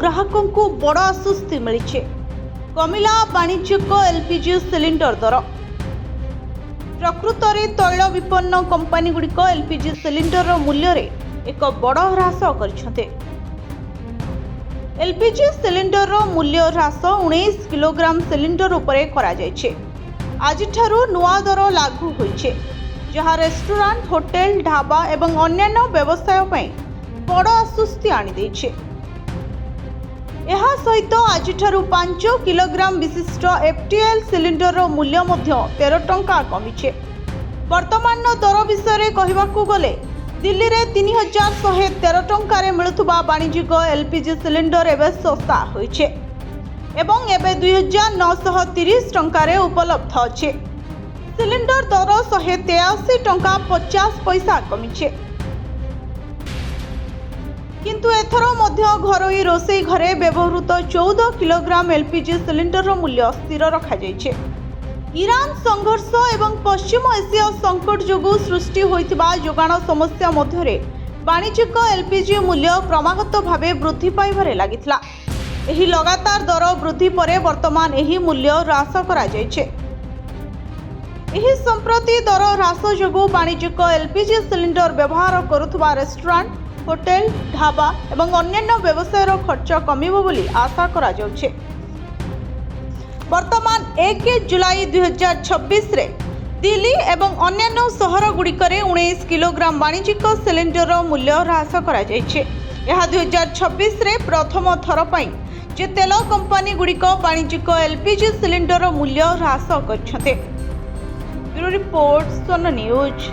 ग्राहकों को बड़ आश्वस्ति मिली। कमिला वाणिज्यिक एलपीजी सिलिंडर दर। प्रकृत में तैल विपन्न कंपनी गुड़िक एलपीजी सिलिंडर मूल्य रे एक बड़ ह्रास कर। एलपीजी सिलिंडर मूल्य ह्रास 19 किलोग्राम सिलिंडर उपरे करा जायछे। आज नुआ दर लागू होइछे, जहाँ रेस्टोरेंट, होटेल, ढाबा एवं अन्यान्य व्यवसाय पई बड़ आश्वस्ति आनी देछे। एहा सहित आज 5 किलोग्राम विशिष्ट एफटीएल सिलिंडर मूल्य मध्य 13 टंका कमिछे। वर्तमान दर विषय कहबाकू गले दिल्ली रे 3113 टंका मिलुथुबा वाणिज्यिक एलपीजी सिलिंडर एवं सस्ता होइछे एवं एबे 2930 टंका उपलब्ध अच्छे। सिलिंडर दर 183 टंका 50 पैसा कमिछे। किंतु एथर मध्य घरोई रोषेई घरे व्यवहृत 14 किलोग्राम एलपीजी सिलिंडर मूल्य स्थिर रखा जायछे। ईरान संघर्ष एवं पश्चिम एशिया संकट जोगु सृष्टि होइतिबा जोगाण समस्या मध्यरे वाणिज्यिक एलपीजी मूल्य क्रमागत भावे वृद्धि पाइबारे लागितला। एही लगातार दर वृद्धि परे वर्तमान एही मूल्य ह्रास करा जायछे। एही संप्रति दर ह्रास जोगु वाणिज्यिक एलपीजी सिलिंडर व्यवहार करुथुबा रेस्टोरेंट, होटेल, ढाबा एवं अन्यान्य व्यवसायर खर्च कमिबो बोली आशा करा जाउछे। वर्तमान 1 जुलाई 2026 रे दिल्ली एवं अन्यान्य सहर गुड़िकरे 19 किलोग्राम वाणिज्यिक सिलिंडर मूल्य ह्रास करा जायछे। यह 2026 रे प्रथम थर पई जे तेल कंपनी गुड़िक वाणिज्यिक एलपीजी सिलिंडर मूल्य ह्रास करछते। ब्यूरो रिपोर्ट, सोन न्यूज।